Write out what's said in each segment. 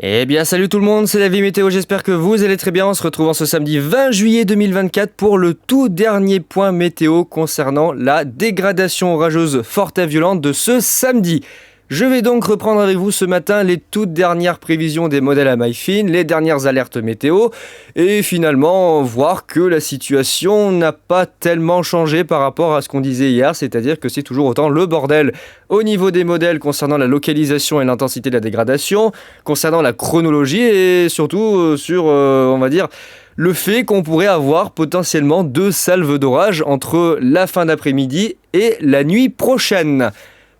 Eh bien salut tout le monde, c'est la vie météo, j'espère que vous allez très bien. On se retrouve en ce samedi 20 juillet 2024 pour le tout dernier point météo concernant la dégradation orageuse forte et violente de ce samedi. Je vais donc reprendre avec vous ce matin les toutes dernières prévisions des modèles à maille fine, les dernières alertes météo et finalement voir que la situation n'a pas tellement changé par rapport à ce qu'on disait hier, c'est-à-dire que c'est toujours autant le bordel au niveau des modèles concernant la localisation et l'intensité de la dégradation, concernant la chronologie et surtout sur, on va dire, le fait qu'on pourrait avoir potentiellement 2 salves d'orage entre la fin d'après-midi et la nuit prochaine.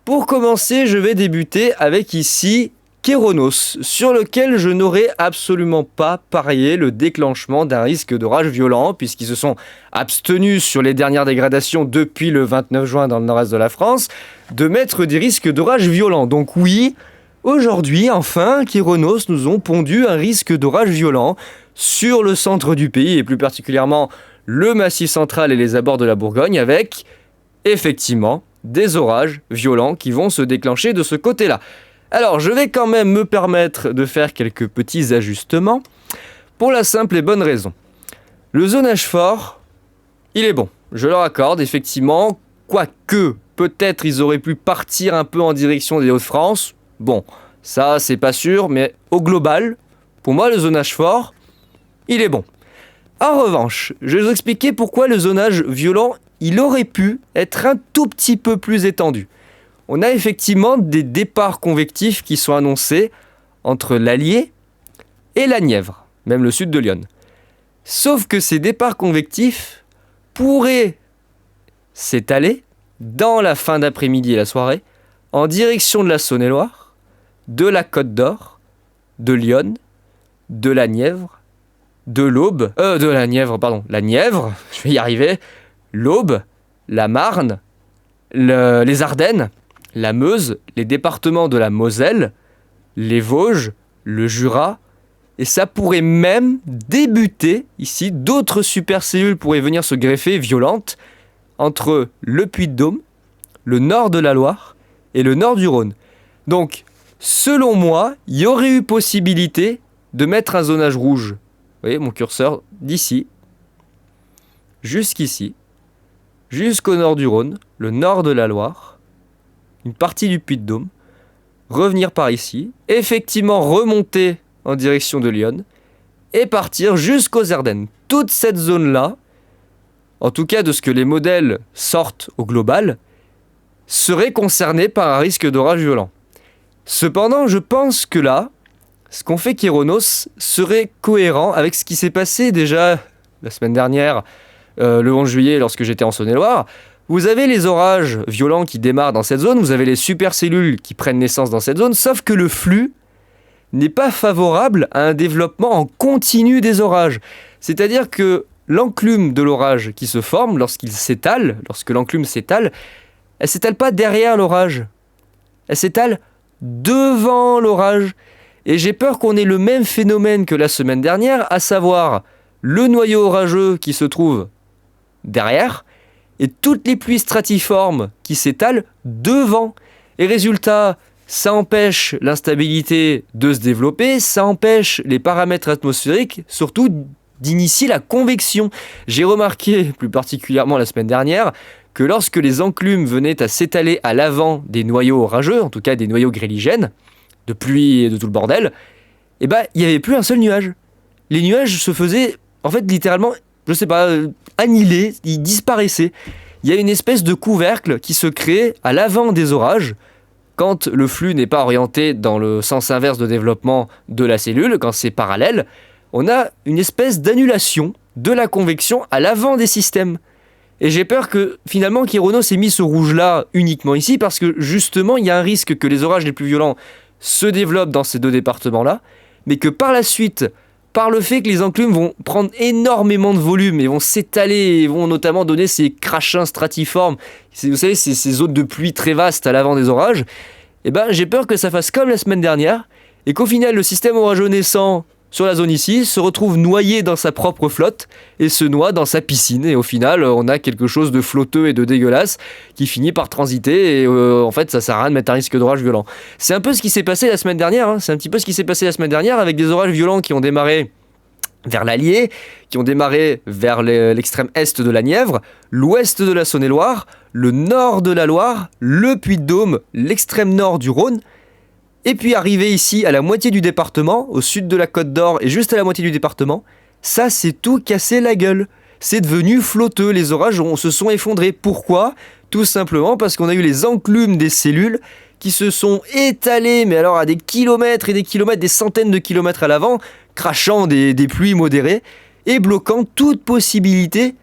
Pour commencer, je vais débuter avec ici Kéronos, sur lequel je n'aurais absolument pas parié le déclenchement d'un risque d'orage violent, puisqu'ils se sont abstenus sur les dernières dégradations depuis le 29 juin dans le nord-est de la France, de mettre des risques d'orage violents. Donc oui, aujourd'hui, enfin, Kéronos nous ont pondu un risque d'orage violent sur le centre du pays, et plus particulièrement le Massif central et les abords de la Bourgogne, avec, effectivement, des orages violents qui vont se déclencher de ce côté-là. Alors, je vais quand même me permettre de faire quelques petits ajustements pour la simple et bonne raison. Le zonage fort, il est bon, je leur accorde, effectivement, quoique peut-être ils auraient pu partir un peu en direction des Hauts-de-France. Bon, ça c'est pas sûr, mais au global, pour moi le zonage fort, il est bon. En revanche, je vais vous expliquer pourquoi le zonage violent il aurait pu être un tout petit peu plus étendu. On a effectivement des départs convectifs qui sont annoncés entre l'Allier et la Nièvre, même le sud de Lyon. Sauf que ces départs convectifs pourraient s'étaler dans la fin d'après-midi et la soirée en direction de la Saône-et-Loire, de la Côte d'Or, de Lyon, de la Nièvre, la Nièvre, je vais y arriver, l'Aube, la Marne, les Ardennes, la Meuse, les départements de la Moselle, les Vosges, le Jura, et ça pourrait même débuter ici, d'autres supercellules pourraient venir se greffer violentes entre le Puy-de-Dôme, le nord de la Loire et le nord du Rhône. Donc, selon moi, il y aurait eu possibilité de mettre un zonage rouge. Vous voyez mon curseur d'ici, jusqu'ici, jusqu'au nord du Rhône, le nord de la Loire, une partie du Puy-de-Dôme, revenir par ici, effectivement remonter en direction de Lyon et partir jusqu'aux Ardennes. Toute cette zone-là, en tout cas de ce que les modèles sortent au global, serait concernée par un risque d'orage violent. Cependant, je pense que là, ce qu'ont fait Kéronos serait cohérent avec ce qui s'est passé déjà la semaine dernière, le 11 juillet, lorsque j'étais en Saône-et-Loire. Vous avez les orages violents qui démarrent dans cette zone, vous avez les supercellules qui prennent naissance dans cette zone, sauf que le flux n'est pas favorable à un développement en continu des orages. C'est-à-dire que l'enclume de l'orage qui se forme lorsque l'enclume s'étale, elle ne s'étale pas derrière l'orage, elle s'étale devant l'orage. Et j'ai peur qu'on ait le même phénomène que la semaine dernière, à savoir le noyau orageux qui se trouve derrière, et toutes les pluies stratiformes qui s'étalent devant. Et résultat, ça empêche l'instabilité de se développer, ça empêche les paramètres atmosphériques, surtout d'initier la convection. J'ai remarqué, plus particulièrement la semaine dernière, que lorsque les enclumes venaient à s'étaler à l'avant des noyaux orageux, en tout cas des noyaux gréligènes, de pluie et de tout le bordel, il n'y avait plus un seul nuage. Les nuages se faisaient, en fait, littéralement, annihilés, ils disparaissaient. Il y a une espèce de couvercle qui se crée à l'avant des orages, quand le flux n'est pas orienté dans le sens inverse de développement de la cellule, quand c'est parallèle, on a une espèce d'annulation de la convection à l'avant des systèmes. Et j'ai peur que finalement Kéronos ait mis ce rouge-là uniquement ici, parce que justement, il y a un risque que les orages les plus violents se développent dans ces deux départements-là, mais que par la suite, par le fait que les enclumes vont prendre énormément de volume et vont s'étaler et vont notamment donner ces crachins stratiformes, vous savez, ces zones de pluie très vastes à l'avant des orages, j'ai peur que ça fasse comme la semaine dernière et qu'au final, le système orageux naissant sur la zone ici, se retrouve noyé dans sa propre flotte et se noie dans sa piscine. Et au final, on a quelque chose de flotteux et de dégueulasse qui finit par transiter. Et en fait, ça sert à rien de mettre un risque d'orage violent. C'est un peu ce qui s'est passé la semaine dernière. C'est un petit peu ce qui s'est passé la semaine dernière avec des orages violents qui ont démarré vers l'Allier, qui ont démarré vers l'extrême est de la Nièvre, l'ouest de la Saône-et-Loire, le nord de la Loire, le Puy-de-Dôme, l'extrême nord du Rhône. Et puis arrivé ici à la moitié du département, au sud de la Côte d'Or et juste à la moitié du département, ça c'est tout cassé la gueule. C'est devenu flotteux, les orages se sont effondrés. Pourquoi ? Tout simplement parce qu'on a eu les enclumes des cellules qui se sont étalées, mais alors à des kilomètres et des kilomètres, des centaines de kilomètres à l'avant, crachant des pluies modérées et bloquant toute possibilité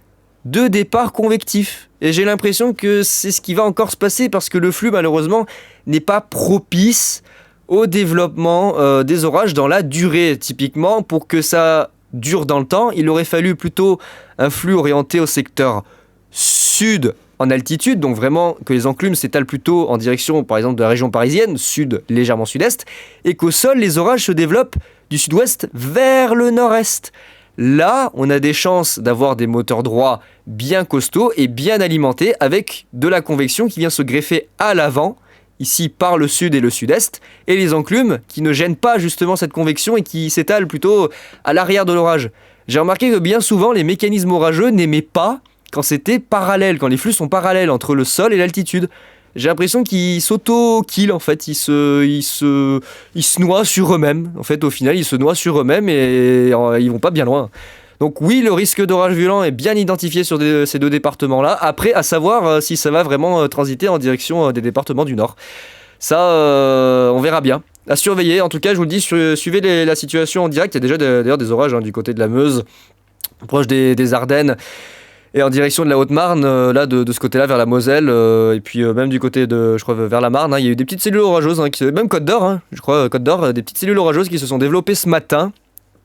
de départ convectif. Et j'ai l'impression que c'est ce qui va encore se passer parce que le flux malheureusement n'est pas propice au développement des orages dans la durée. Typiquement, pour que ça dure dans le temps, il aurait fallu plutôt un flux orienté au secteur sud en altitude, donc vraiment que les enclumes s'étalent plutôt en direction par exemple de la région parisienne, sud, légèrement sud-est, et qu'au sol les orages se développent du sud-ouest vers le nord-est. Là, on a des chances d'avoir des moteurs droits bien costauds et bien alimentés avec de la convection qui vient se greffer à l'avant, ici par le sud et le sud-est, et les enclumes qui ne gênent pas justement cette convection et qui s'étalent plutôt à l'arrière de l'orage. J'ai remarqué que bien souvent les mécanismes orageux n'aimaient pas quand c'était parallèle, quand les flux sont parallèles entre le sol et l'altitude. J'ai l'impression qu'ils s'auto-killent en fait, ils se noient sur eux-mêmes. En fait, au final, ils se noient sur eux-mêmes et ils vont pas bien loin. Donc oui, le risque d'orage violent est bien identifié sur ces deux départements-là. Après, à savoir si ça va vraiment transiter en direction des départements du Nord. Ça, on verra bien. À surveiller. En tout cas, je vous le dis, suivez la situation en direct. Il y a déjà d'ailleurs des orages du côté de la Meuse, proche des Ardennes. Et en direction de la Haute-Marne, là, de ce côté-là, vers la Moselle, et puis même du côté de, je crois, vers la Marne, il y a eu des petites cellules orageuses, même Côte d'Or, je crois, Côte d'Or, des petites cellules orageuses qui se sont développées ce matin.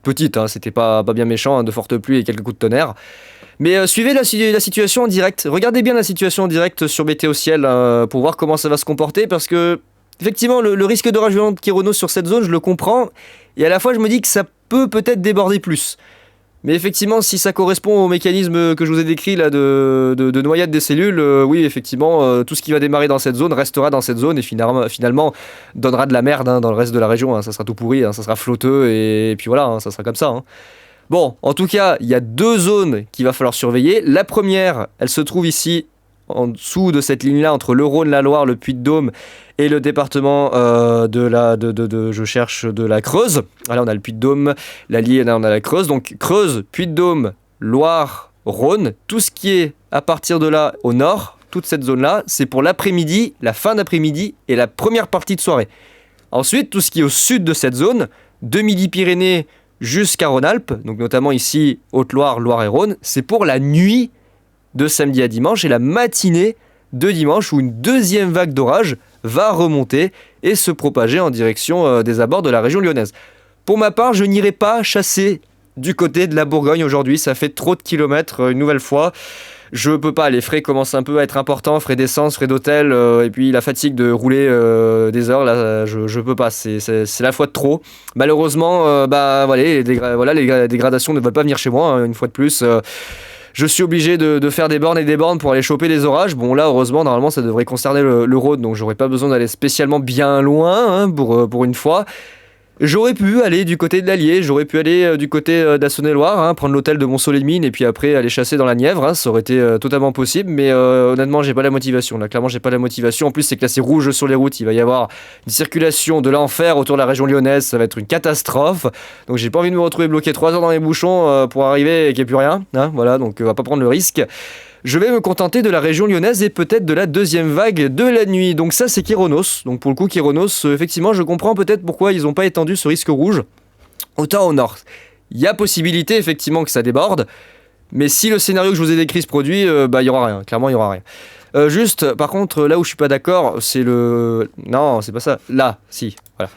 Petites, c'était pas bien méchant, de fortes pluies et quelques coups de tonnerre. Mais suivez la situation en direct. Regardez bien la situation en direct sur Météo Ciel pour voir comment ça va se comporter, parce que, effectivement, le risque d'orage violent de Kéronos sur cette zone, je le comprends, et à la fois, je me dis que ça peut peut-être déborder plus. Mais effectivement, si ça correspond au mécanisme que je vous ai décrit là de noyade des cellules, oui, effectivement, tout ce qui va démarrer dans cette zone restera dans cette zone et finalement donnera de la merde dans le reste de la région. Ça sera tout pourri, ça sera flotteux et puis voilà, ça sera comme ça. Bon, en tout cas, il y a deux zones qu'il va falloir surveiller. La première, elle se trouve ici, en dessous de cette ligne-là, entre le Rhône, la Loire, le Puy-de-Dôme et le département de la Creuse. Là, on a le Puy-de-Dôme, l'Allier, là, on a la Creuse. Donc, Creuse, Puy-de-Dôme, Loire, Rhône, tout ce qui est à partir de là au nord, toute cette zone-là, c'est pour l'après-midi, la fin d'après-midi et la première partie de soirée. Ensuite, tout ce qui est au sud de cette zone, de Midi-Pyrénées jusqu'à Rhône-Alpes, donc notamment ici, Haute-Loire, Loire et Rhône, c'est pour la nuit de samedi à dimanche et la matinée de dimanche où une deuxième vague d'orage va remonter et se propager en direction des abords de la région lyonnaise. Pour ma part, je n'irai pas chasser du côté de la Bourgogne aujourd'hui, ça fait trop de kilomètres une nouvelle fois. Je peux pas, les frais commencent un peu à être importants, frais d'essence, frais d'hôtel, et puis la fatigue de rouler des heures, là, je peux pas, c'est la fois de trop. Malheureusement, les dégradations ne veulent pas venir chez moi, une fois de plus. Je suis obligé de faire des bornes et des bornes pour aller choper les orages. Bon là, heureusement, normalement, ça devrait concerner le Rhône, donc j'aurais pas besoin d'aller spécialement bien loin pour une fois. J'aurais pu aller du côté de l'Allier, j'aurais pu aller du côté de la Saône-et-Loire, prendre l'hôtel de Mont-Soleil-Mine et puis après aller chasser dans la Nièvre, ça aurait été totalement possible, mais honnêtement j'ai pas la motivation, là clairement j'ai pas la motivation, en plus c'est classé rouge sur les routes, il va y avoir une circulation de l'enfer autour de la région lyonnaise, ça va être une catastrophe, donc j'ai pas envie de me retrouver bloqué 3 heures dans les bouchons pour arriver et qu'il n'y ait plus rien, voilà, donc on va pas prendre le risque. Je vais me contenter de la région lyonnaise et peut-être de la deuxième vague de la nuit. Donc ça, c'est Kéronos. Donc pour le coup, Kéronos, effectivement, je comprends peut-être pourquoi ils n'ont pas étendu ce risque rouge autant au nord. Il y a possibilité, effectivement, que ça déborde. Mais si le scénario que je vous ai décrit se produit, il n'y aura rien. Clairement, il n'y aura rien. Juste, par contre, là où je suis pas d'accord, c'est le... Non, c'est pas ça. Là, si, voilà.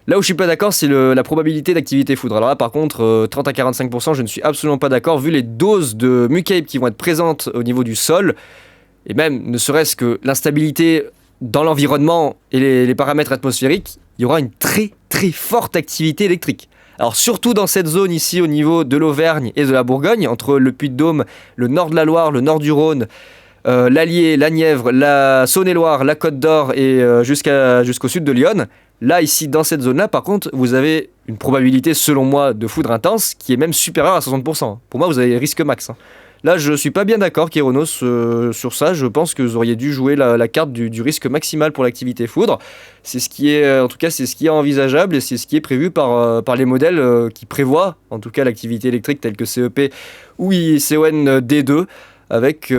Là où je suis pas d'accord, c'est la probabilité d'activité foudre. Alors là, par contre, 30 à 45%, je ne suis absolument pas d'accord, vu les doses de MUCAPE qui vont être présentes au niveau du sol, et même, ne serait-ce que l'instabilité dans l'environnement et les paramètres atmosphériques, il y aura une très très forte activité électrique. Alors surtout dans cette zone ici au niveau de l'Auvergne et de la Bourgogne, entre le Puy-de-Dôme, le nord de la Loire, le nord du Rhône, l'Allier, la Nièvre, la Saône-et-Loire, la Côte d'Or et jusqu'au sud de Lyon. Là, ici, dans cette zone-là, par contre, vous avez une probabilité, selon moi, de foudre intense qui est même supérieure à 60%. Pour moi, vous avez risque max. Là, je suis pas bien d'accord, Kéronos, sur ça. Je pense que vous auriez dû jouer la carte du risque maximal pour l'activité foudre. C'est ce qui est, en tout cas, c'est ce qui est envisageable et c'est ce qui est prévu par les modèles qui prévoient, en tout cas, l'activité électrique telle que CEP ou ICON D2. Avec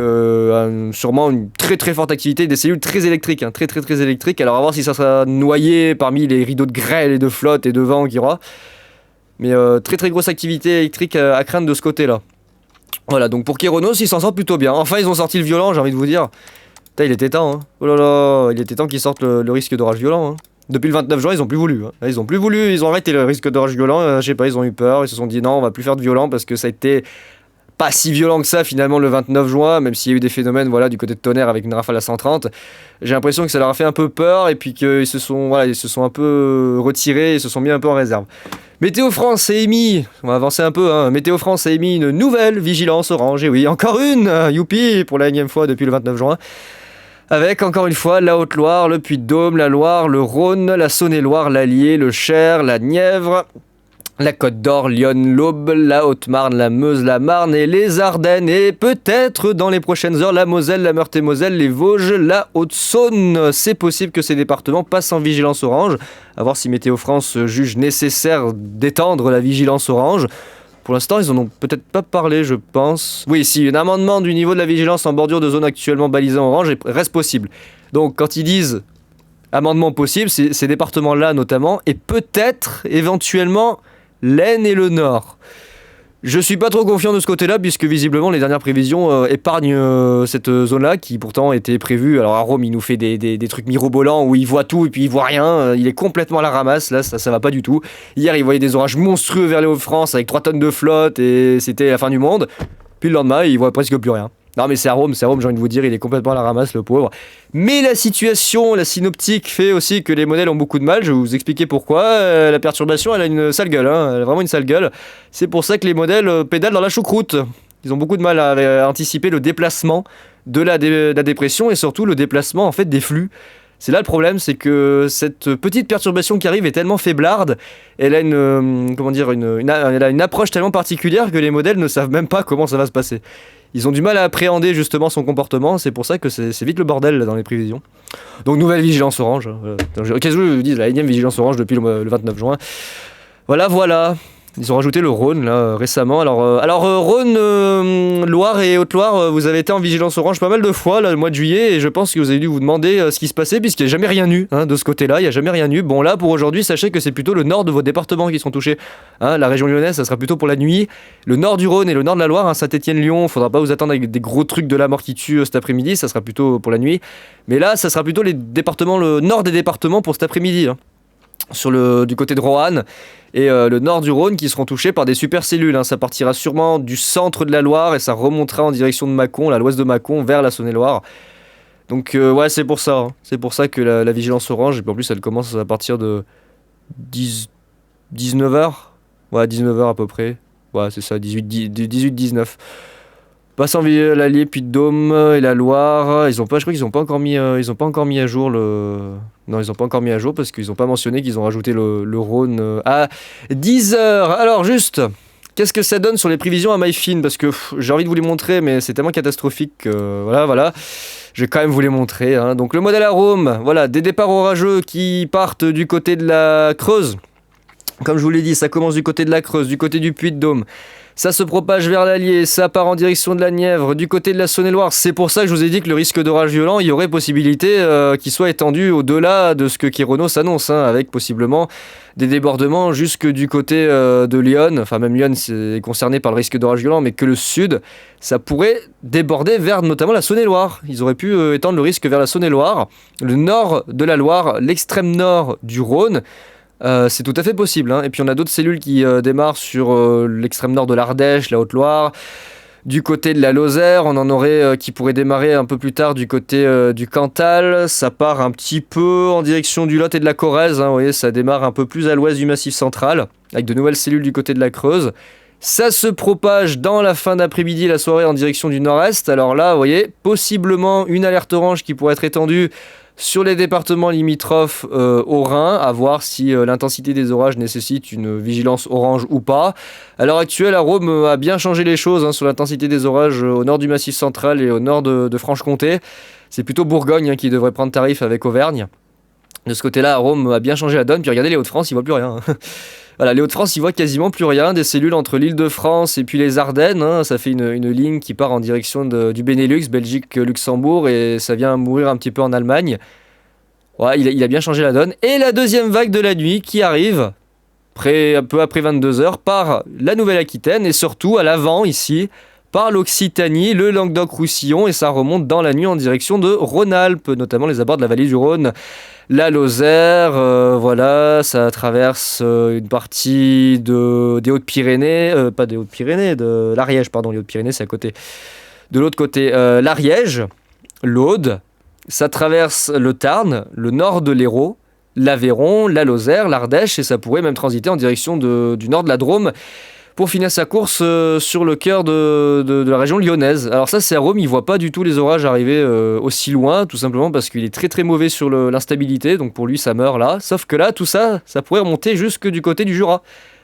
sûrement une très très forte activité, des cellules très électriques, très très très électriques. Alors à voir si ça sera noyé parmi les rideaux de grêle et de flotte et de vent qu'il y aura. Mais très très grosse activité électrique à craindre de ce côté-là. Voilà, donc pour Kéronos, ils s'en sortent plutôt bien. Enfin, ils ont sorti le violent, j'ai envie de vous dire. Putain, il était temps, Oh là là, il était temps qu'ils sortent le risque d'orage violent, Depuis le 29 juin, ils ont plus voulu. Ils ont plus voulu, ils ont arrêté le risque d'orage violent. Je sais pas, ils ont eu peur, ils se sont dit non, on va plus faire de violent parce que ça a été pas si violent que ça finalement le 29 juin, même s'il y a eu des phénomènes du côté de Tonnerre avec une rafale à 130. J'ai l'impression que ça leur a fait un peu peur et puis qu'ils se sont un peu retirés, ils se sont mis un peu en réserve. Météo France a émis, on va avancer un peu, Météo France a émis une nouvelle vigilance orange, et oui, encore une, youpi, pour la énième fois depuis le 29 juin. Avec encore une fois la Haute-Loire, le Puy-de-Dôme, la Loire, le Rhône, la Saône-et-Loire, l'Allier, le Cher, la Nièvre, la Côte d'Or, Lyon, l'Aube, la Haute-Marne, la Meuse, la Marne et les Ardennes. Et peut-être dans les prochaines heures, la Moselle, la Meurthe-et-Moselle, les Vosges, la Haute-Saône. C'est possible que ces départements passent en vigilance orange. À voir si Météo France juge nécessaire d'étendre la vigilance orange. Pour l'instant, ils en ont peut-être pas parlé, je pense. Oui, si un amendement du niveau de la vigilance en bordure de zone actuellement balisée en orange reste possible. Donc quand ils disent amendement possible, c'est ces départements-là notamment, et peut-être, éventuellement, l'Aisne et le Nord. Je suis pas trop confiant de ce côté-là, puisque visiblement les dernières prévisions épargnent cette zone-là, qui pourtant était prévue. Alors à Rome, il nous fait des trucs mirobolants où il voit tout et puis il voit rien. Il est complètement à la ramasse, là ça va pas du tout. Hier, il voyait des orages monstrueux vers les Hauts-de-France avec 3 tonnes de flotte et c'était la fin du monde. Puis le lendemain, il voit presque plus rien. Non mais c'est à Rome, j'ai envie de vous dire, il est complètement à la ramasse, le pauvre. Mais la situation, la synoptique fait aussi que les modèles ont beaucoup de mal, je vais vous expliquer pourquoi. La perturbation, elle a une sale gueule, elle a vraiment une sale gueule. C'est pour ça que les modèles pédalent dans la choucroute. Ils ont beaucoup de mal à anticiper le déplacement de la dépression et surtout le déplacement en fait des flux. C'est là le problème, c'est que cette petite perturbation qui arrive est tellement faiblarde, elle a elle a une approche tellement particulière que les modèles ne savent même pas comment ça va se passer. Ils ont du mal à appréhender justement son comportement, c'est pour ça que c'est vite le bordel là, dans les prévisions. Donc nouvelle vigilance orange. Qu'est-ce que je vous dis, la énième vigilance orange depuis le 29 juin. Voilà. Ils ont rajouté le Rhône là récemment. Alors Rhône, Loire et Haute-Loire, vous avez été en vigilance orange pas mal de fois là, le mois de juillet, et je pense que vous avez dû vous demander ce qui se passait, puisqu'il n'y a jamais rien eu de ce côté-là, il n'y a jamais rien eu. Bon là pour aujourd'hui, sachez que c'est plutôt le nord de vos départements qui sont touchés. La région lyonnaise, ça sera plutôt pour la nuit. Le nord du Rhône et le nord de la Loire, Saint-Étienne-Lyon, faudra pas vous attendre avec des gros trucs de la mort qui tue cet après-midi, ça sera plutôt pour la nuit. Mais là, ça sera plutôt le nord des départements pour cet après-midi. Du côté de Roanne et le nord du Rhône qui seront touchés par des supercellules. Ça partira sûrement du centre de la Loire et ça remontera en direction de Mâcon, l'ouest de Mâcon, vers la Saône-et-Loire. Donc ouais, c'est pour ça. C'est pour ça que la vigilance orange, et puis en plus elle commence à partir de 19h. Ouais, 19h à peu près. Ouais, c'est ça, 18-19. Passant l'Allier, Puy-de-Dôme et la Loire, je crois qu'ils n'ont pas encore mis à jour le... Non, ils n'ont pas encore mis à jour parce qu'ils n'ont pas mentionné qu'ils ont rajouté le Rhône à 10h. Alors juste, qu'est-ce que ça donne sur les prévisions à MyFin? Parce que j'ai envie de vous les montrer, mais c'est tellement catastrophique. Voilà. Je vais quand même vous les montrer. Donc le modèle à Rome, voilà, des départs orageux qui partent du côté de la Creuse. Comme je vous l'ai dit, ça commence du côté de la Creuse, du côté du Puy-de-Dôme. Ça se propage vers l'Allier, ça part en direction de la Nièvre, du côté de la Saône-et-Loire. C'est pour ça que je vous ai dit que le risque d'orage violent, il y aurait possibilité qu'il soit étendu au-delà de ce que Kéronos annonce, avec possiblement des débordements jusque du côté de Lyon. Enfin, même Lyon c'est concerné par le risque d'orage violent, mais que le sud, ça pourrait déborder vers notamment la Saône-et-Loire. Ils auraient pu étendre le risque vers la Saône-et-Loire, le nord de la Loire, l'extrême nord du Rhône. C'est tout à fait possible. Et puis on a d'autres cellules qui démarrent sur l'extrême nord de l'Ardèche, la Haute-Loire, Du côté de la Lozère, on en aurait qui pourrait démarrer un peu plus tard du côté du Cantal. Ça part un petit peu en direction du Lot et de la Corrèze. Vous voyez, ça démarre un peu plus à l'ouest du Massif central, avec de nouvelles cellules du côté de la Creuse. Ça se propage dans la fin d'après-midi et la soirée en direction du nord-est. Alors là, vous voyez, possiblement une alerte orange qui pourrait être étendue sur les départements limitrophes au Rhin, à voir si l'intensité des orages nécessite une vigilance orange ou pas. À l'heure actuelle, la Rhôme a bien changé les choses sur l'intensité des orages au nord du Massif central et au nord de Franche-Comté. C'est plutôt Bourgogne qui devrait prendre tarif avec Auvergne. De ce côté-là, Rome a bien changé la donne. Puis regardez les Hauts-de-France, ils voient plus rien. Voilà, les Hauts-de-France, ils voient quasiment plus rien. Des cellules entre l'Île-de-France et puis les Ardennes. Ça fait une ligne qui part en direction du Benelux, Belgique, Luxembourg, et ça vient mourir un petit peu en Allemagne. Ouais, il a bien changé la donne. Et la deuxième vague de la nuit qui arrive, un peu après 22h, par la Nouvelle-Aquitaine et surtout à l'avant ici, par l'Occitanie, le Languedoc-Roussillon, et ça remonte dans la nuit en direction de Rhône-Alpes, notamment les abords de la vallée du Rhône. La Lozère, voilà, ça traverse une partie des Hautes-Pyrénées, pas des Hautes-Pyrénées, de l'Ariège, pardon, les Hautes-Pyrénées c'est à côté. De l'autre côté, l'Ariège, l'Aude, ça traverse le Tarn, le nord de l'Hérault, l'Aveyron, la Lozère, l'Ardèche, et ça pourrait même transiter en direction du nord de la Drôme, pour finir sa course sur le cœur de la région lyonnaise. Alors ça, c'est à Rome, il ne voit pas du tout les orages arriver aussi loin, tout simplement parce qu'il est très très mauvais sur l'instabilité, donc pour lui ça meurt là. Sauf que là, tout ça, ça pourrait remonter jusque du côté du Jura.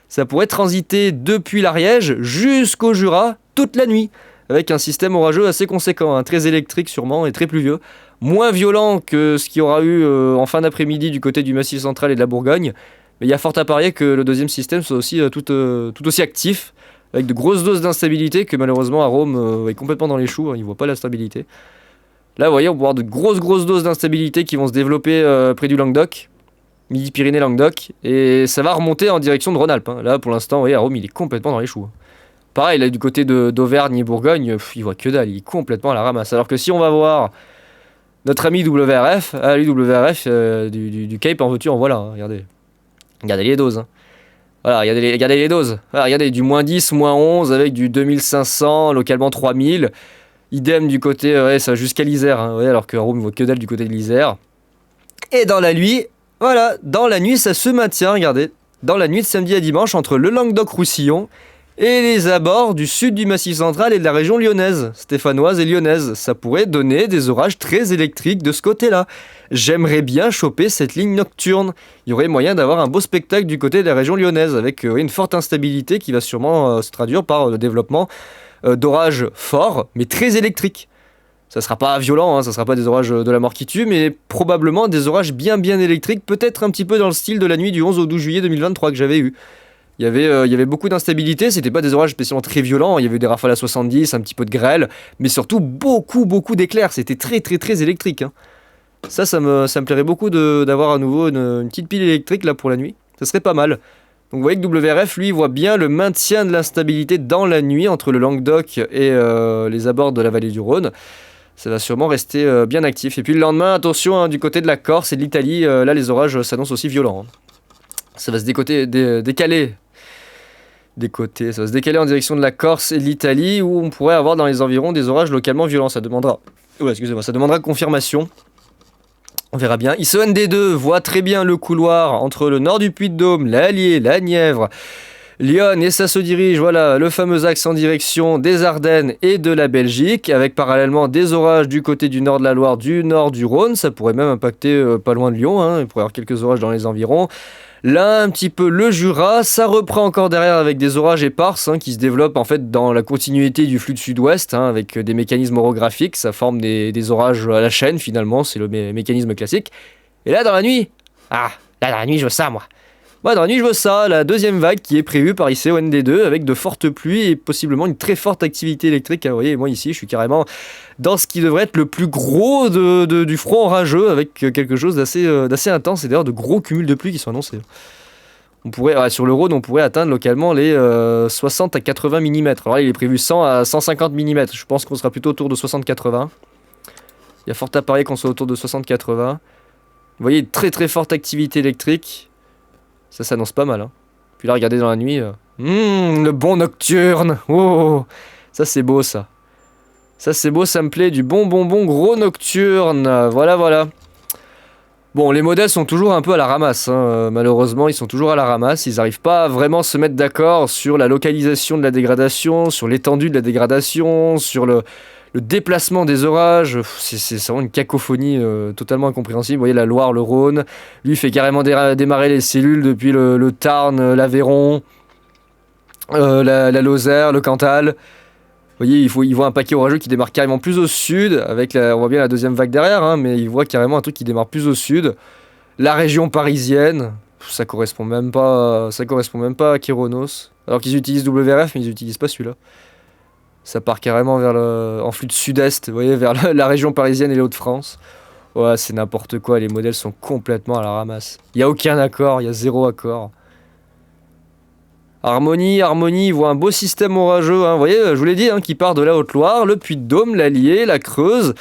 Ça pourrait transiter depuis l'Ariège jusqu'au Jura toute la nuit, avec un système orageux assez conséquent, très électrique sûrement et très pluvieux. Moins violent que ce qu'il y aura eu en fin d'après-midi du côté du Massif central et de la Bourgogne. Mais il y a fort à parier que le deuxième système soit aussi tout aussi actif, avec de grosses doses d'instabilité que malheureusement à Rome est complètement dans les choux, il ne voit pas la stabilité. Là, vous voyez, on peut avoir de grosses doses d'instabilité qui vont se développer près du Languedoc, Midi-Pyrénées-Languedoc, et ça va remonter en direction de Rhône-Alpes. Là, pour l'instant, vous voyez, à Rome, il est complètement dans les choux. Pareil, là, du côté d'Auvergne et Bourgogne, il voit que dalle, il est complètement à la ramasse. Alors que si on va voir notre ami WRF, lui, WRF, du Cape en voiture, voilà, regardez. Regardez les doses. Voilà, regardez les doses. Voilà, regardez du moins 10, moins 11 avec du 2500, localement 3000. Idem du côté, ça jusqu'à l'Isère. Alors que Rome ne voit que dalle du côté de l'Isère. Et dans la nuit, voilà, dans la nuit, ça se maintient, regardez. Dans la nuit de samedi à dimanche, entre le Languedoc-Roussillon et les abords du sud du Massif central et de la région lyonnaise, stéphanoise et lyonnaise. Ça pourrait donner des orages très électriques de ce côté-là. J'aimerais bien choper cette ligne nocturne. Il y aurait moyen d'avoir un beau spectacle du côté de la région lyonnaise, avec une forte instabilité qui va sûrement se traduire par le développement d'orages forts, mais très électriques. Ça sera pas violent, ça sera pas des orages de la mort qui tue, mais probablement des orages bien électriques, peut-être un petit peu dans le style de la nuit du 11 au 12 juillet 2023 que j'avais eu. Il y avait beaucoup d'instabilité, c'était pas des orages spécialement très violents, il y avait eu des rafales à 70, un petit peu de grêle, mais surtout beaucoup d'éclairs, c'était très électrique. Ça me plairait beaucoup d'avoir à nouveau une petite pile électrique là pour la nuit, ça serait pas mal. Donc vous voyez que WRF lui voit bien le maintien de l'instabilité dans la nuit entre le Languedoc et les abords de la vallée du Rhône. Ça va sûrement rester bien actif. Et puis le lendemain, attention, du côté de la Corse et de l'Italie, là les orages s'annoncent aussi violents. Ça va se décaler en direction de la Corse et de l'Italie, où on pourrait avoir dans les environs des orages localement violents. Ça demandera confirmation. On verra bien. ICEND2 voit très bien le couloir entre le nord du Puy-de-Dôme, l'Allier, la Nièvre, Lyon, et ça se dirige, voilà, le fameux axe en direction des Ardennes et de la Belgique, avec parallèlement des orages du côté du nord de la Loire, du nord du Rhône. Ça pourrait même impacter pas loin de Lyon, il pourrait y avoir quelques orages dans les environs. Là, un petit peu le Jura, ça reprend encore derrière avec des orages éparses qui se développent en fait dans la continuité du flux de sud-ouest, avec des mécanismes orographiques, ça forme des orages à la chaîne finalement, c'est le mécanisme classique. Et là, dans la nuit, je veux ça, moi. Dans la nuit, je veux ça, la deuxième vague qui est prévue par ICEND2 avec de fortes pluies et possiblement une très forte activité électrique. Vous voyez, moi ici, je suis carrément dans ce qui devrait être le plus gros du front orageux, avec quelque chose d'assez intense et d'ailleurs de gros cumuls de pluie qui sont annoncés. Sur le Rhône, on pourrait atteindre localement les 60 à 80 mm. Alors là, il est prévu 100 à 150 mm. Je pense qu'on sera plutôt autour de 60-80. Il y a fort à parier qu'on soit autour de 60-80. Vous voyez, très forte activité électrique. Ça s'annonce pas mal. Puis là, regardez dans la nuit. Le bon nocturne. Oh, Ça c'est beau ça. Ça c'est beau, ça me plaît, du bon gros nocturne. Voilà, voilà. Bon, les modèles sont toujours un peu à la ramasse, hein. Malheureusement, ils sont toujours à la ramasse. Ils n'arrivent pas à vraiment se mettre d'accord sur la localisation de la dégradation, sur l'étendue de la dégradation, sur le déplacement des orages. C'est vraiment une cacophonie totalement incompréhensible. Vous voyez, la Loire, le Rhône, lui fait carrément démarrer les cellules depuis le Tarn, l'Aveyron, la Lozère, le Cantal. Vous voyez, il voit un paquet orageux qui démarre carrément plus au sud, on voit bien la deuxième vague derrière, hein, mais il voit carrément un truc qui démarre plus au sud. La région parisienne, ça correspond même pas à Kéronos. Alors qu'ils utilisent WRF, mais ils n'utilisent pas celui-là. Ça part carrément en flux de sud-est, vous voyez, vers la région parisienne et les Hauts-de-France. Ouais, c'est n'importe quoi, les modèles sont complètement à la ramasse. Il n'y a aucun accord, il y a 0 accord. Harmonie, il voit un beau système orageux, hein. Vous voyez, je vous l'ai dit, hein, qui part de la Haute-Loire, le Puy-de-Dôme, l'Allier, la Creuse,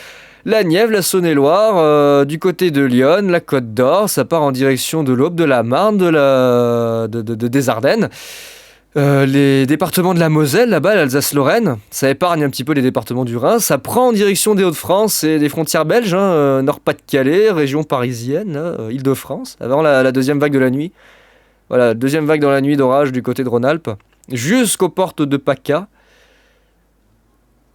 la Nièvre, la Saône-et-Loire, du côté de Lyon, la Côte d'Or, ça part en direction de l'Aube, de la Marne, des Ardennes. Les départements de la Moselle, là-bas, l'Alsace-Lorraine, ça épargne un petit peu les départements du Rhin, ça prend en direction des Hauts-de-France et des frontières belges, hein, Nord-Pas-de-Calais, région parisienne, Île-de-France, avant la deuxième vague de la nuit. Voilà, deuxième vague dans la nuit d'orage du côté de Rhône-Alpes, jusqu'aux portes de Pacca.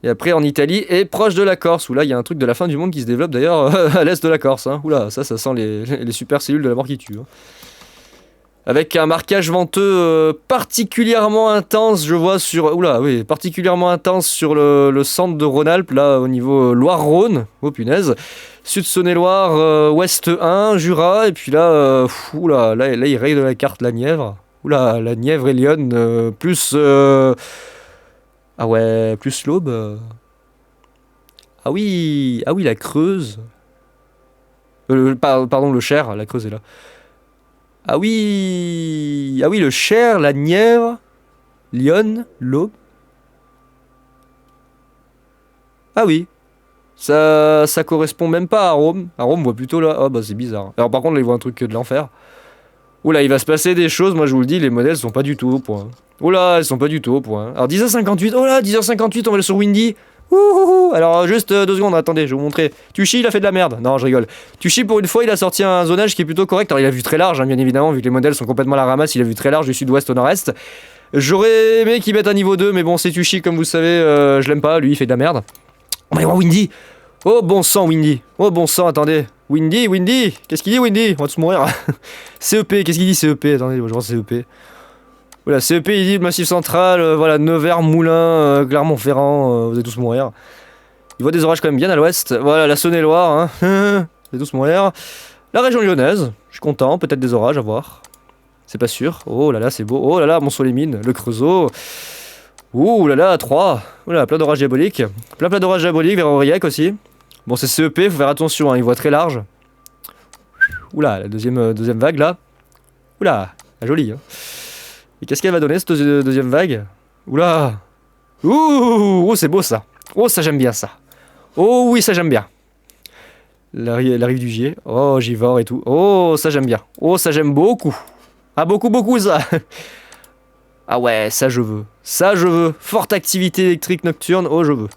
Et après en Italie et proche de la Corse, où là il y a un truc de la fin du monde qui se développe d'ailleurs à l'est de la Corse. Hein. Oula, ça sent les super cellules de la mort qui tuent. Hein. Avec un marquage venteux particulièrement intense, je vois particulièrement intense sur le centre de Rhône-Alpes, là au niveau Loire-Rhône, oh punaise. Sud Saône-et-Loire, Ouest 1, Jura, et puis là, là il raye de la carte la Nièvre. Oula, la Nièvre et Lyon, plus... Ah ouais, plus l'Aube. Ah oui, la Creuse. Pardon, le Cher, la Creuse est là. Ah oui, le Cher, la Nièvre, Lyon, l'Aube. Ah oui. Ça correspond même pas à Rome. À Rome, on voit plutôt là. Ah bah c'est bizarre. Alors par contre, là, il voit un truc de l'enfer. Oula, il va se passer des choses. Moi, je vous le dis, les modèles sont pas du tout au point. Oula, ils sont pas du tout au point. Alors 10h58. Oh là, 10h58, on va aller sur Windy. Ouh. Alors juste 2 secondes, attendez, je vais vous montrer. Tuchy, il a fait de la merde. Non, je rigole. Tuchy, pour une fois, il a sorti un zonage qui est plutôt correct. Alors il a vu très large, hein, bien évidemment, vu que les modèles sont complètement à la ramasse. Il a vu très large du sud-ouest au nord-est. J'aurais aimé qu'il mette un niveau 2, mais bon, c'est Tuchy, comme vous savez, je l'aime pas. Lui, il fait de la merde. On va aller voir Windy. Oh bon sang Windy. Oh bon sang, attendez. Windy. Qu'est-ce qu'il dit Windy? On va tous mourir. CEP, qu'est-ce qu'il dit CEP? Attendez, je vois CEP. Voilà, CEP il dit le Massif Central, voilà, Nevers, Moulins, Clermont-Ferrand, vous allez tous mourir. Il voit des orages quand même bien à l'ouest. Voilà, la Saône-et-Loire, hein. Vous allez tous mourir. La région lyonnaise, je suis content, peut-être des orages à voir. C'est pas sûr. Oh là là, c'est beau. Oh là là, Mont-Soleil-Mines, le Creusot. Ouh là là, 3. Ouh là, plein d'orages diaboliques. Plein d'orages diaboliques vers Aurillac aussi. Bon, c'est CEP, faut faire attention, hein, il voit très large. Oula, la deuxième vague là. Oula, jolie. Hein. Et qu'est-ce qu'elle va donner cette deuxième vague? Oula. Ouh, c'est beau ça. Oh, ça j'aime bien ça. Oh oui, ça j'aime bien. La rive du Gier. Oh, Givors et tout. Oh, ça j'aime bien. Oh, ça j'aime beaucoup. Ah, beaucoup ça. Ah ouais, ça je veux. Ça je veux. Forte activité électrique nocturne. Oh, je veux.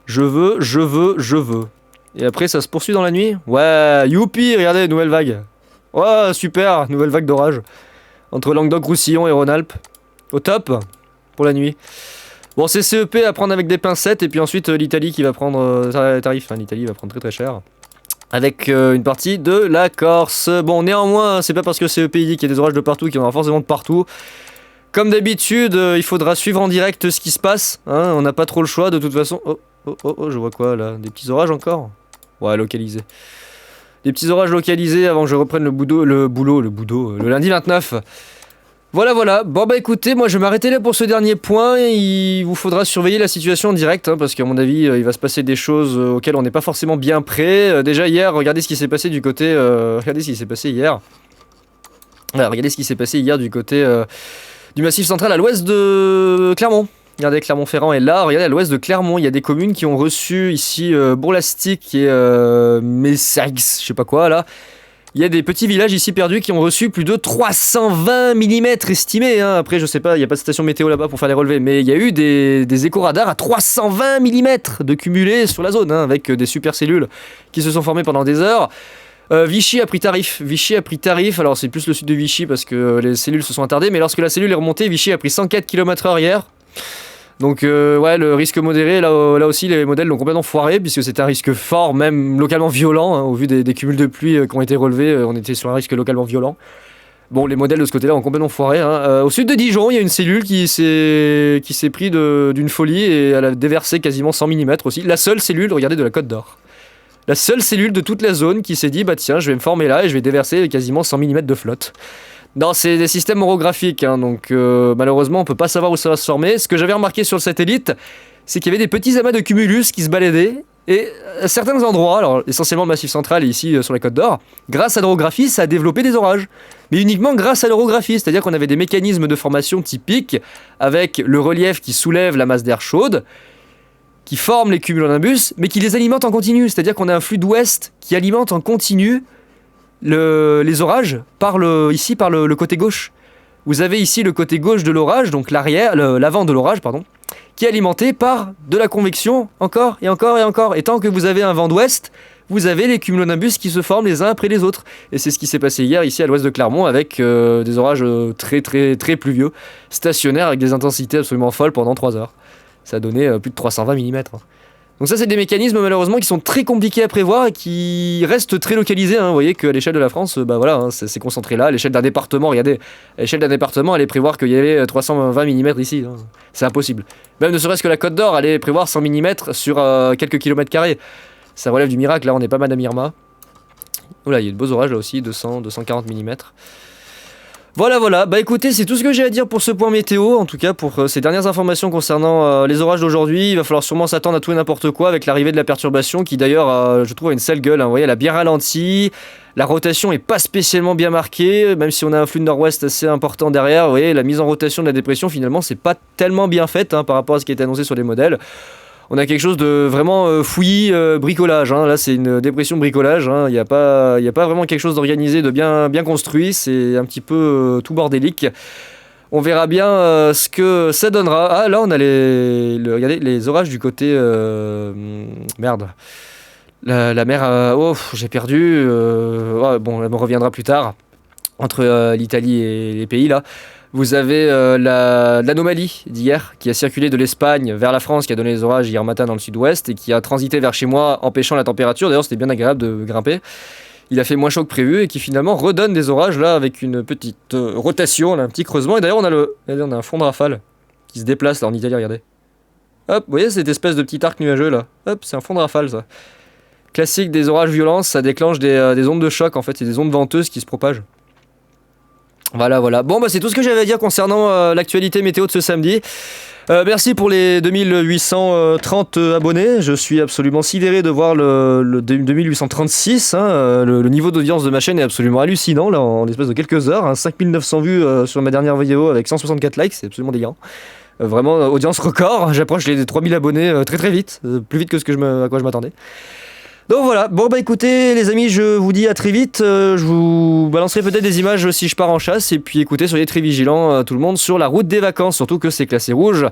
Je veux. Et après, ça se poursuit dans la nuit. Ouais, youpi, regardez, nouvelle vague. Ouais, super, nouvelle vague d'orage. Entre Languedoc-Roussillon et Rhône-Alpes. Au top, pour la nuit. Bon, c'est CEP à prendre avec des pincettes. Et puis ensuite, l'Italie qui va prendre tarif. Hein, l'Italie va prendre très cher. Avec une partie de la Corse. Bon, néanmoins, c'est pas parce que CEP dit qu'il y a des orages de partout qu'il y en aura forcément de partout. Comme d'habitude, il faudra suivre en direct ce qui se passe. Hein, on n'a pas trop le choix de toute façon. Oh, je vois quoi là? Des petits orages encore? Ouais, localisés. Des petits orages localisés avant que je reprenne le boulot, le lundi 29. Voilà. Bon bah écoutez, moi je vais m'arrêter là pour ce dernier point. Il vous faudra surveiller la situation en direct, hein, parce qu'à mon avis, il va se passer des choses auxquelles on n'est pas forcément bien prêt. Déjà hier, regardez ce qui s'est passé du côté... regardez ce qui s'est passé hier. Voilà, regardez ce qui s'est passé hier du côté du Massif Central à l'ouest de Clermont. Regardez, Clermont-Ferrand est là. Regardez, à l'ouest de Clermont, il y a des communes qui ont reçu ici Bourg-Lastic et Messaix, je sais pas quoi là. Il y a des petits villages ici perdus qui ont reçu plus de 320 mm estimés. Hein. Après, je sais pas, il n'y a pas de station météo là-bas pour faire les relevés, mais il y a eu des écho-radars à 320 mm de cumulés sur la zone, hein, avec des supercellules qui se sont formées pendant des heures. Vichy a pris tarif. Alors c'est plus le sud de Vichy parce que les cellules se sont attardées, mais lorsque la cellule est remontée, Vichy a pris 104 km/h hier. Donc ouais, le risque modéré, là aussi les modèles l'ont complètement foiré, puisque c'était un risque fort, même localement violent, hein, au vu des cumuls de pluie qui ont été relevés, on était sur un risque localement violent. Bon, les modèles de ce côté-là ont complètement foiré. Hein. Au sud de Dijon, il y a une cellule qui s'est pris d'une folie et elle a déversé quasiment 100 mm aussi. La seule cellule, regardez, de la Côte d'Or. La seule cellule de toute la zone qui s'est dit, bah tiens, je vais me former là et je vais déverser quasiment 100 mm de flotte. Non, c'est des systèmes orographiques, hein, donc malheureusement on peut pas savoir où ça va se former. Ce que j'avais remarqué sur le satellite, c'est qu'il y avait des petits amas de cumulus qui se baladaient, et à certains endroits, alors essentiellement le Massif Central et ici sur la Côte d'Or, grâce à l'orographie, ça a développé des orages. Mais uniquement grâce à l'orographie, c'est-à-dire qu'on avait des mécanismes de formation typiques, avec le relief qui soulève la masse d'air chaude, qui forme les cumulonimbus, mais qui les alimente en continu, c'est-à-dire qu'on a un flux d'ouest qui alimente en continu les orages par le côté gauche. Vous avez ici le côté gauche de l'orage, donc l'avant de l'orage, pardon, qui est alimenté par de la convection encore et encore et encore. Et tant que vous avez un vent d'ouest, vous avez les cumulonimbus qui se forment les uns après les autres. Et c'est ce qui s'est passé hier ici à l'ouest de Clermont avec des orages très très très pluvieux, stationnaires avec des intensités absolument folles pendant 3 heures. Ça a donné plus de 320 mm. Donc ça, c'est des mécanismes malheureusement qui sont très compliqués à prévoir et qui restent très localisés. Hein. Vous voyez qu'à l'échelle de la France, bah voilà, hein, c'est concentré là. À l'échelle d'un département, regardez, à l'échelle d'un département, allez prévoir qu'il y avait 320 mm ici. Hein. C'est impossible. Même ne serait-ce que la Côte d'Or, allait prévoir 100 mm sur quelques kilomètres carrés. Ça relève du miracle. Là, on n'est pas Madame Irma. Oula, il y a de beaux orages là aussi, 200, 240 mm. Voilà, bah écoutez, c'est tout ce que j'ai à dire pour ce point météo, en tout cas pour ces dernières informations concernant les orages d'aujourd'hui. Il va falloir sûrement s'attendre à tout et n'importe quoi avec l'arrivée de la perturbation qui d'ailleurs, je trouve, a une sale gueule, hein. Vous voyez, elle a bien ralenti, la rotation est pas spécialement bien marquée, même si on a un flux de nord-ouest assez important derrière. Vous voyez, la mise en rotation de la dépression, finalement, c'est pas tellement bien faite, hein, par rapport à ce qui est annoncé sur les modèles. On a quelque chose de vraiment fouillis, bricolage. Hein. Là, c'est une dépression bricolage. Hein. Il n'y a pas vraiment quelque chose d'organisé, de bien construit. C'est un petit peu tout bordélique. On verra bien ce que ça donnera. Ah, là, on a regardez, les orages du côté... merde. La mer... j'ai perdu. Bon, elle me reviendra plus tard. Entre l'Italie et les pays, là. Vous avez l'anomalie d'hier qui a circulé de l'Espagne vers la France, qui a donné les orages hier matin dans le sud-ouest et qui a transité vers chez moi, empêchant la température. D'ailleurs, c'était bien agréable de grimper. Il a fait moins chaud que prévu et qui finalement redonne des orages là avec une petite rotation, là, un petit creusement. Et d'ailleurs, on a un front de rafale qui se déplace là en Italie, regardez. Hop, vous voyez cette espèce de petit arc nuageux là. Hop, c'est un front de rafale ça. Classique des orages violents, ça déclenche des ondes de choc en fait, c'est des ondes venteuses qui se propagent. Voilà. Bon, bah c'est tout ce que j'avais à dire concernant l'actualité météo de ce samedi. Merci pour les 2830 abonnés. Je suis absolument sidéré de voir le 2836. Hein. Le niveau d'audience de ma chaîne est absolument hallucinant, là, en l'espace de quelques heures. Hein. 5900 vues sur ma dernière vidéo avec 164 likes, c'est absolument délirant. Vraiment, audience record. J'approche les 3000 abonnés très très vite, plus vite que à quoi je m'attendais. Donc voilà, bon bah écoutez les amis, je vous dis à très vite, je vous balancerai peut-être des images si je pars en chasse, et puis écoutez, soyez très vigilants tout le monde sur la route des vacances, surtout que c'est classé rouge.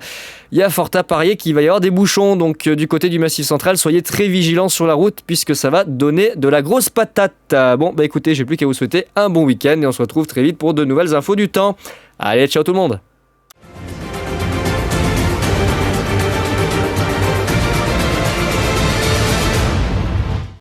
Il y a fort à parier qu'il va y avoir des bouchons, donc du côté du Massif Central, soyez très vigilants sur la route puisque ça va donner de la grosse patate. Bon bah écoutez, j'ai plus qu'à vous souhaiter un bon week-end et on se retrouve très vite pour de nouvelles infos du temps. Allez, ciao tout le monde.